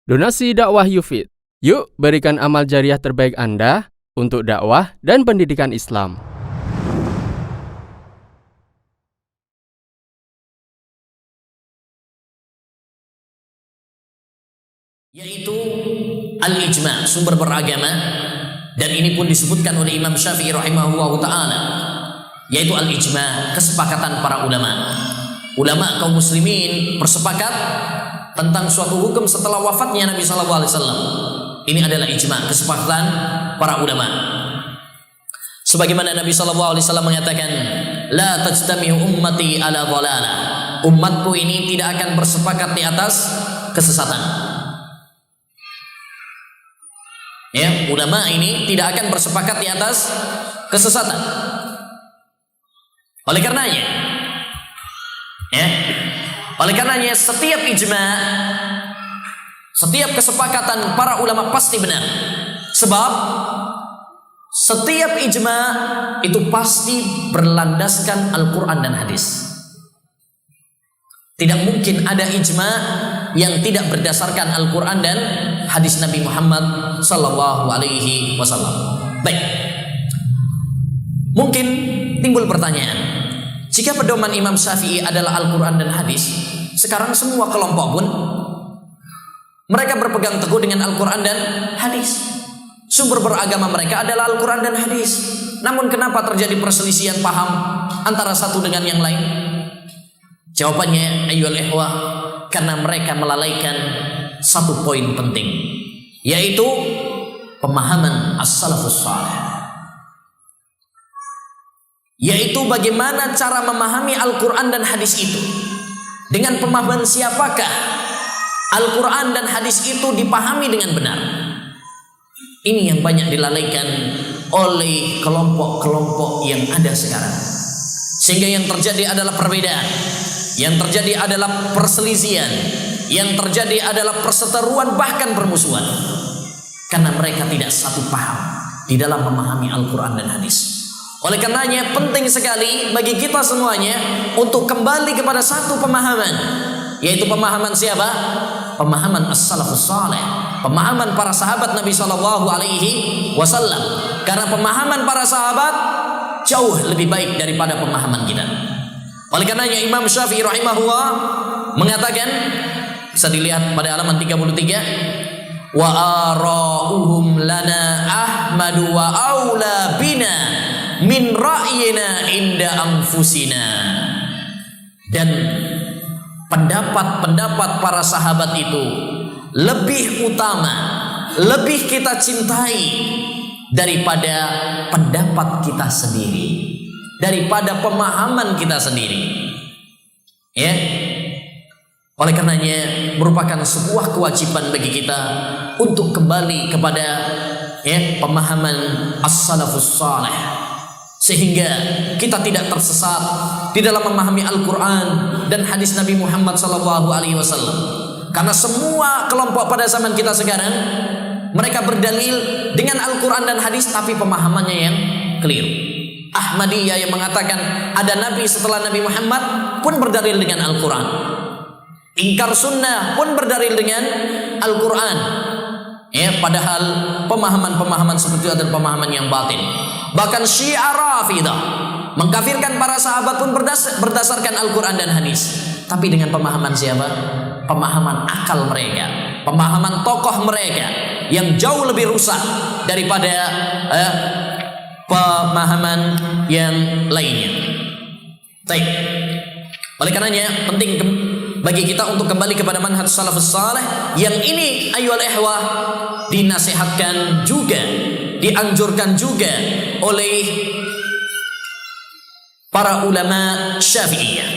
Donasi dakwah Yufid. Yuk berikan amal jariah terbaik Anda untuk dakwah dan pendidikan Islam. Yaitu al-ijma', sumber beragama, dan ini pun disebutkan oleh Imam Syafi'i rahimahullah ta'ala, yaitu al-ijma', kesepakatan para ulama. Ulama kaum muslimin bersepakat tentang suatu hukum setelah wafatnya Nabi sallallahu alaihi wasallam. Ini adalah ijma', kesepakatan para ulama. Sebagaimana Nabi sallallahu alaihi wasallam mengatakan, la tajtami'u ummati ala dhalalah. Umatku ini tidak akan bersepakat di atas kesesatan. Ya, ulama ini tidak akan bersepakat di atas kesesatan. Oleh karenanya, setiap ijma', setiap kesepakatan para ulama pasti benar. Sebab setiap ijma' itu pasti berlandaskan Al-Quran dan hadis. Tidak mungkin ada ijma' yang tidak berdasarkan Al-Quran dan hadis Nabi Muhammad sallallahu alaihi wasallam. Baik. Mungkin timbul pertanyaan, jika pedoman Imam Syafi'i adalah Al-Quran dan hadis, sekarang semua kelompok pun mereka berpegang teguh dengan Al-Quran dan hadis. Sumber beragama mereka adalah Al-Quran dan hadis. Namun kenapa terjadi perselisihan paham antara satu dengan yang lain? Jawabannya, ayyuhal ikhwah, karena mereka melalaikan satu poin penting, yaitu pemahaman as-salafus salih, yaitu bagaimana cara memahami Al-Quran dan hadis itu. Dengan pemahaman siapakah Al-Quran dan hadis itu dipahami dengan benar? Ini yang banyak dilalaikan oleh kelompok-kelompok yang ada sekarang, sehingga yang terjadi adalah perbedaan, yang terjadi adalah perselisihan, yang terjadi adalah perseteruan, bahkan permusuhan, karena mereka tidak satu paham di dalam memahami Al-Quran dan hadis. Oleh karenanya penting sekali bagi kita semuanya untuk kembali kepada satu pemahaman, yaitu pemahaman siapa? Pemahaman as-salafus salih, pemahaman para sahabat Nabi sallallahu alaihi wasallam. Karena pemahaman para sahabat jauh lebih baik daripada pemahaman kita. Oleh karenanya Imam Syafi'i rahimahullah mengatakan, bisa dilihat pada halaman 33, wa ara'uhum lana ahmadu wa aula bina min ra'yina inda anfusina. Dan pendapat-pendapat para sahabat itu lebih utama, lebih kita cintai daripada pendapat kita sendiri, daripada pemahaman kita sendiri. Ya. Oleh karenanya merupakan sebuah kewajiban bagi kita untuk kembali kepada pemahaman as-salafus salih, sehingga kita tidak tersesat di dalam memahami Al-Quran dan hadis Nabi Muhammad sallallahu alaihi wasallam. Karena semua kelompok pada zaman kita sekarang, mereka berdalil dengan Al-Quran dan hadis, tapi pemahamannya yang keliru. Ahmadiyah yang mengatakan ada Nabi setelah Nabi Muhammad pun berdalil dengan Al-Quran. Ingkar sunnah pun berdalil dengan Al-Quran. Padahal pemahaman-pemahaman seperti itu adalah pemahaman yang batin. Bahkan Syiah Rafidah mengkafirkan para sahabat pun berdasarkan Al-Quran dan hadis. Tapi dengan pemahaman siapa? Pemahaman akal mereka, pemahaman tokoh mereka yang jauh lebih rusak daripada pemahaman yang lainnya. Baik. Oleh karenanya penting bagi kita untuk kembali kepada manhaj salafus salih, yang ini ayyuhal ikhwah dinasihatkan juga, dianjurkan juga oleh para ulama Syafi'iyah.